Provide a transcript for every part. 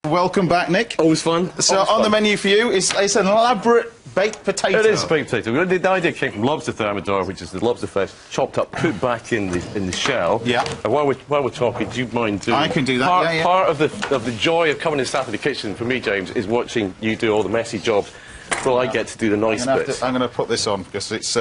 Welcome back, Nick. Always fun. So on the menu for you is an elaborate baked potato. It is baked potato. The idea came from lobster thermidor, which is the lobster flesh chopped up, put back in the shell. Yeah. And while we're talking, do you mind doing? I can do that. Part of the joy of coming and staff in the kitchen for me, James, is watching you do all the messy jobs. Well, I get to do the nice bits. I'm going to put this on because it's.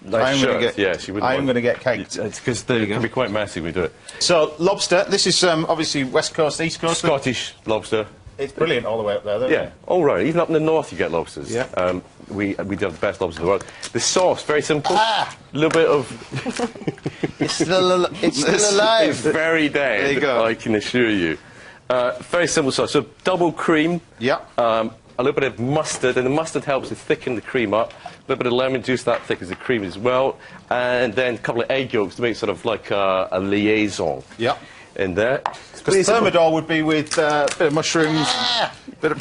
Nice shirt. Yes, you wouldn't. I'm going to get caked. It's because they can be quite messy when we do it. So lobster. This is obviously West Coast, East Coast. Scottish lobster. It's brilliant all the way up there, Yeah, all right. Even up in the north, you get lobsters. Yeah. We do have the best lobsters in the world. The sauce, very simple. A little bit of. It's still alive. It's very dead. There you go. I can assure you. Very simple sauce. So double cream. Yeah. A little bit of mustard, and the mustard helps to thicken the cream up. A little bit of lemon juice, that thickens the cream as well. And then a couple of egg yolks to make sort of like a liaison. Yeah. In there. Because thermidor would be with a bit of mushrooms, bit of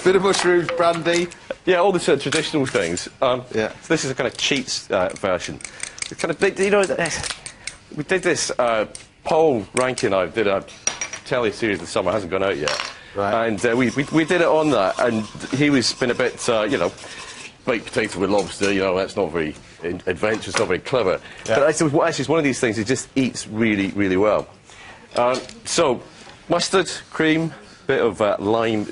bit of mushrooms, brandy. Yeah, all the sort of traditional things. Yeah. So this is a kind of cheats version. It's kind of, you know, we did this. Paul Rankin and I did a telly series this summer. It hasn't gone out yet. Right. And we did it on that, and he was been a bit, you know, baked potato with lobster. You know, that's not very adventurous, not very clever. Yeah. But actually, it's one of these things that just eats really, really well. So, mustard, cream, bit of lemon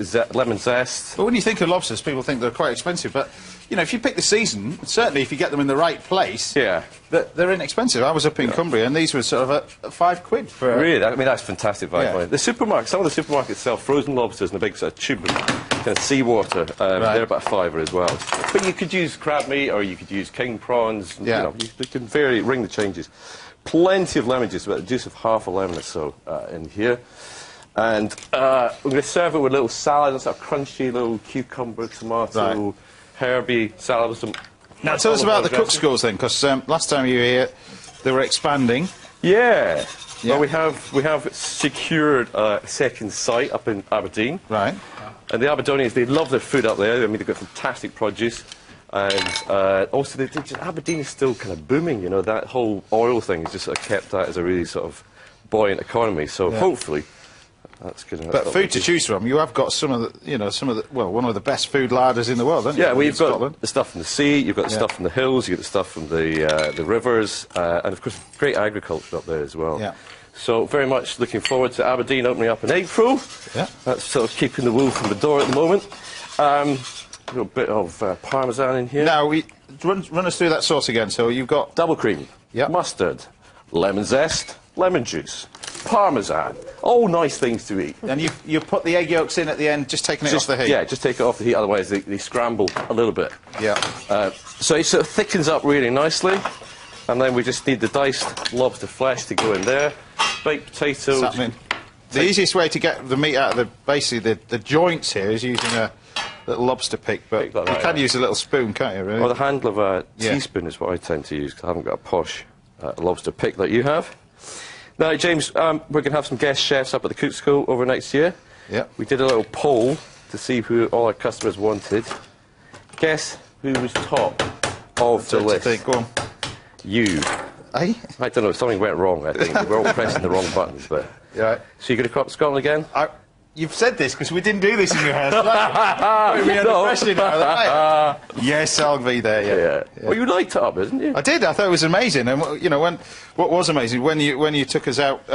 zest. But when you think of lobsters, people think they're quite expensive. But you know, if you pick the season, certainly if you get them in the right place, yeah, they're inexpensive. I was up in Cumbria, and these were sort of at £5 for. Really, I mean that's fantastic value. Yeah. The supermarket, some of the supermarkets sell frozen lobsters in a big sort of tube of kind of seawater. Right. They're about £5 as well. But you could use crab meat, or you could use king prawns. Yeah. You know, you can ring the changes. Plenty of lemon juice, about the juice of half a lemon or so in here. And we're going to serve it with a little salad, that's a crunchy little cucumber, tomato, herby salad with some. Now tell us about the cook schools then, because last time you were here, they were expanding. Yeah. Yeah. Well, we have secured a second site up in Aberdeen. Right. And the Aberdonians, they love their food up there. I mean, they've got fantastic produce. And also, Aberdeen is still kind of booming, you know. That whole oil thing has just sort of kept that as a really sort of buoyant economy. So hopefully, that's good. But food to choose from, you have got some of the, you know, one of the best food larders in the world, haven't you? Yeah, well, you've got Scotland. the stuff from the sea, you've got the stuff from the hills, you've got the stuff from the rivers, and of course, great agriculture up there as well. Yeah. So very much looking forward to Aberdeen opening up in April. Yeah. That's sort of keeping the wool from the door at the moment. A little bit of parmesan in here. Now, run us through that sauce again. So you've got Double cream, mustard, lemon zest, lemon juice, parmesan. All nice things to eat. And you put the egg yolks in at the end, just taking it off the heat. Yeah, just take it off the heat, otherwise they scramble a little bit. Yeah. So it sort of thickens up really nicely. And then we just need the diced lobster flesh to go in there. Baked potatoes. The easiest way to get the meat out of basically the joints here is using a little lobster pick, but you can use a little spoon, can't you, really? Or the handle of a teaspoon is what I tend to use, because I haven't got a posh lobster pick like you have. Now, James, we're going to have some guest chefs up at the Cook School over next year. Yeah. We did a little poll to see who all our customers wanted. Guess who was top of the list? Go on. You. Eh? I don't know, something went wrong, I think. We're all pressing the wrong buttons, but... Yeah. So you're going to come up to Scotland again? You've said this because we didn't do this in your house. We had a question now. Yes, I'll be there. Yeah. Well, you liked it up, didn't you? I did. I thought it was amazing. And you know, what was amazing when you took us out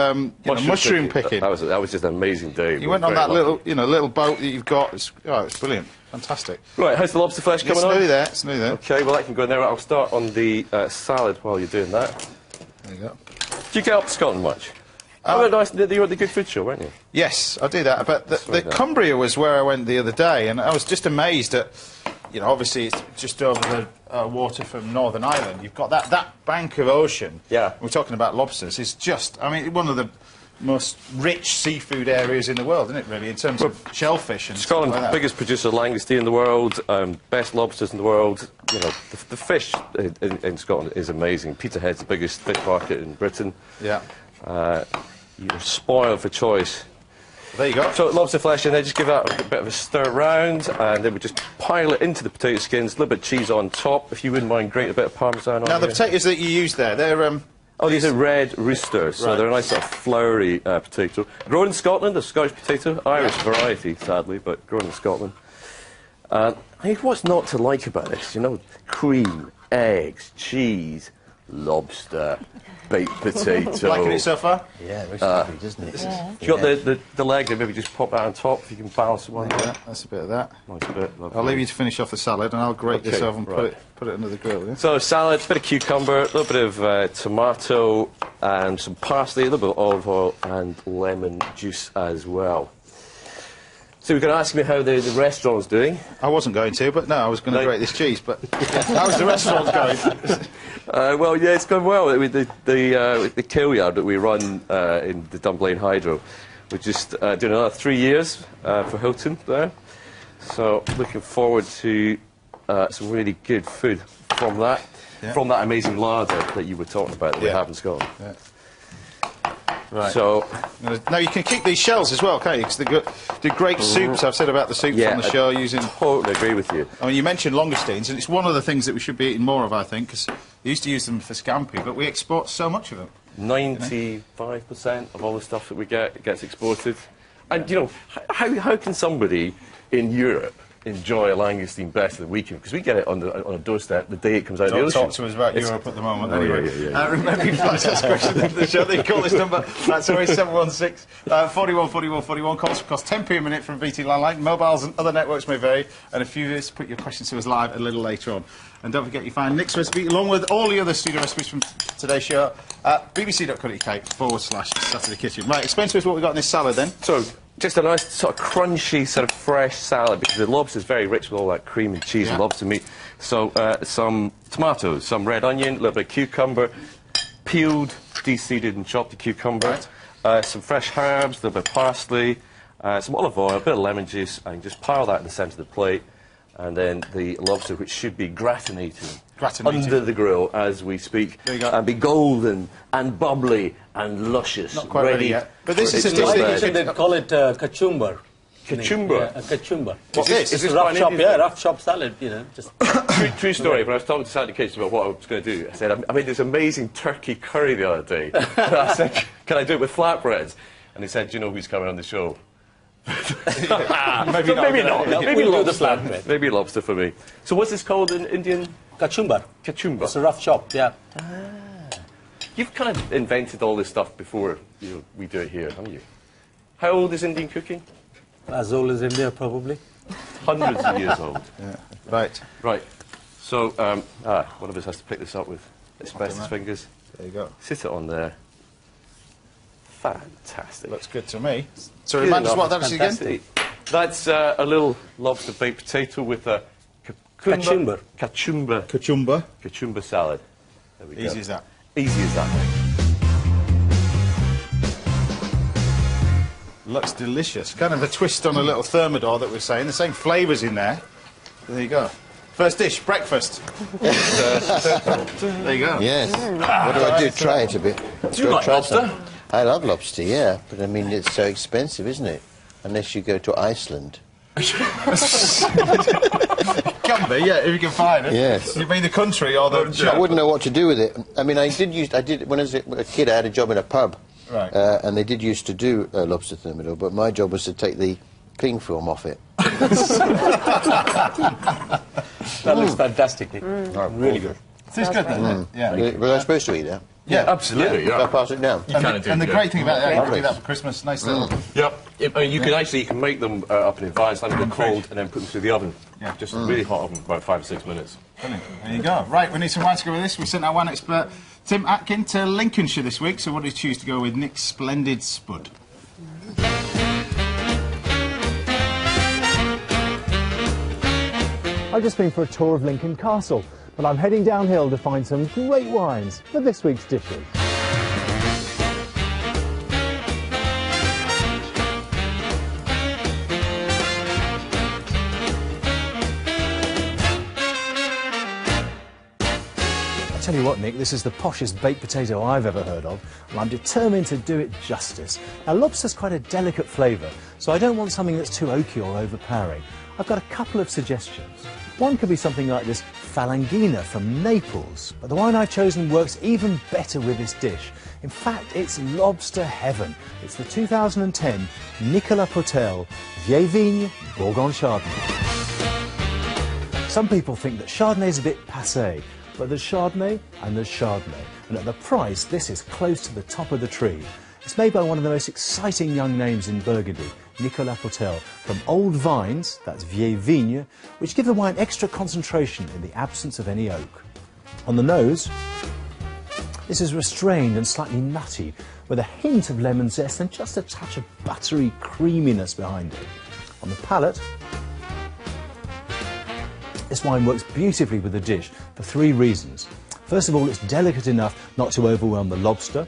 mushroom picking. That was just an amazing day. You went on that little boat that you've got. It's brilliant, fantastic. Right, how's the lobster flesh coming on? It's nearly there. Okay, well that can go in there. I'll start on the salad while you're doing that. There you go. Do you get up to Scotland much? You were at the Good Food Show, weren't you? Yes, I do that. But the Cumbria was where I went the other day, and I was just amazed at, you know, obviously it's just over the water from Northern Ireland. You've got that bank of ocean. Yeah. We're talking about lobsters. It's just, I mean, one of the most rich seafood areas in the world, isn't it, really, in terms of shellfish and Scotland, stuff like that. biggest producer of langoustine in the world, best lobsters in the world. You know, the fish in Scotland is amazing. Peterhead's the biggest fish market in Britain. Yeah. You're spoiled for choice. There you go. So lobster flesh, and then just give that a bit of a stir around, and then we just pile it into the potato skins, a little bit of cheese on top. If you wouldn't mind, grate a bit of parmesan on Now, the here. potatoes that you use there, they're Oh, these are red roosters, so they're a nice sort of floury potato. Grown in Scotland, a Scottish potato, Irish variety, sadly, but grown in Scotland. I mean, what's not to like about this? You know, cream, eggs, cheese, lobster, baked potato. Liking it so far? Yeah, it looks lovely, doesn't it? Yeah. You got the leg there, maybe just pop that on top if you can balance one. Yeah, that's a bit of that. Nice bit. Lovely. I'll leave you to finish off the salad, and I'll grate this over and put it under the grill. Yeah? So salad, bit of cucumber, a little bit of tomato, and some parsley, a little bit of olive oil, and lemon juice as well. So you're going to ask me how the restaurant's doing? I wasn't going to, but no, I was going to grate this cheese. But how's the restaurant going? Well, yeah, it's going well. With the kill yard that we run in the Dunblane Hydro, we're just doing another 3 years for Hilton there. So looking forward to some really good food from that, from that amazing larder that you were talking about that we have in Scotland. Yeah. Right. So now you can keep these shells as well, can't you? Because they're great soups. I've said about the soups on the show using. Totally agree with you. I mean, you mentioned langoustines, and it's one of the things that we should be eating more of, I think, because we used to use them for scampi, but we export so much of them. 95% of all the stuff that we get gets exported. And you know, how can somebody in Europe enjoy a langoustine better than we can? Because we get it on a doorstep the day it comes out of the ocean. Talk to us about Europe at the moment. Oh, anyway. yeah. Remember, you can ask us questions into the show. They call this number. That's 0716 41 41 41. Calls cost 10p a minute from BT Landline. Mobiles and other networks may vary. And if you just put your questions to us live a little later on. And don't forget, you find Nick's recipe along with all the other studio recipes from today's show at bbc.co.uk/Saturday Kitchen. Right, explain to us what we've got in this salad then. So, just a nice sort of crunchy, sort of fresh salad, because the lobster is very rich with all that cream and cheese and lobster meat. So, some tomatoes, some red onion, a little bit of cucumber, peeled, de-seeded and chopped the cucumber, some fresh herbs, a little bit of parsley, some olive oil, a bit of lemon juice, and just pile that in the centre of the plate. And then the lobster, which should be gratinated under the grill as we speak, and be golden and bubbly and luscious. Not quite ready yet. But this is a dish. They call it kachumber. Kachumber? Yeah, kachumber. What's this? It's a rough chop, rough chop salad, you know. Just True story. When I was talking to Sandy Kitchen about what I was going to do, I said, I made this amazing turkey curry the other day. And I said, can I do it with flatbreads? And he said, do you know who's coming on the show? Maybe not. Maybe lobster. Maybe lobster for me. So what's this called in Indian? kachumber. Kachumber. It's a rough chop, yeah. You've kind of invented all this stuff before we do it here, haven't you? How old is Indian cooking? As old as India, probably. Hundreds of years old. Yeah. Right. Right. So, one of us has to pick this up with asbestos fingers. There you go. Sit it on there. Fantastic. Looks good to me. So remind us what that is again? That's a little lobster baked potato with a Kachumber. Kachumber salad. There we go. Easy as that. Easy as that. Looks delicious. Kind of a twist on a little thermidor that we're saying. The same flavours in there. There you go. First dish, breakfast. There you go. Yes. What do I do? Try it a bit. Do you like lobster? I love lobster, yeah. But I mean, it's so expensive, isn't it? Unless you go to Iceland. Can be, yeah, if you can find it. Yes. You mean the country or the... I wouldn't know what to do with it. I mean, when I was a kid, I had a job in a pub. Right. And they did used to do lobster thermidor, but my job was to take the cling film off it. That looks fantastic, really good. It's good, isn't it? Yeah. Was I supposed to eat that? Yeah, absolutely. Should I pass it down? And the great thing about that, you can do that for Christmas, nice little... Yep. I mean, you can make them up in advance, let them go cold, and then put them through the oven. Yeah. Just a really hot oven, about 5 or 6 minutes. Brilliant. There you go. Right, we need some wine to go with this. We sent our wine expert, Tim Atkin, to Lincolnshire this week, so what did he choose to go with? Nick's Splendid Spud. I've just been for a tour of Lincoln Castle, but I'm heading downhill to find some great wines for this week's dishes. I tell you what, Nick, this is the poshest baked potato I've ever heard of, and I'm determined to do it justice. Now, lobster's quite a delicate flavour, so I don't want something that's too oaky or overpowering. I've got a couple of suggestions. One could be something like this Falangina from Naples, but the wine I've chosen works even better with this dish. In fact, it's lobster heaven. It's the 2010 Nicolas Potel Vieille Vigne Bourgogne Chardonnay. Some people think that Chardonnay's a bit passé, but there's Chardonnay and there's Chardonnay. And at the price, this is close to the top of the tree. It's made by one of the most exciting young names in Burgundy, Nicolas Potel, from old vines, that's Vieille Vigne, which give the wine extra concentration in the absence of any oak. On the nose, this is restrained and slightly nutty, with a hint of lemon zest and just a touch of buttery creaminess behind it. On the palate, this wine works beautifully with the dish for 3 reasons. First of all, it's delicate enough not to overwhelm the lobster.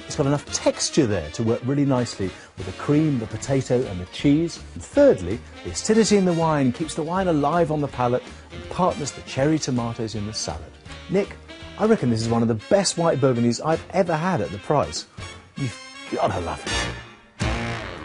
It's got enough texture there to work really nicely with the cream, the potato and the cheese. And thirdly, the acidity in the wine keeps the wine alive on the palate and partners the cherry tomatoes in the salad. Nick, I reckon this is one of the best white Burgundies I've ever had at the price. You've got to love it.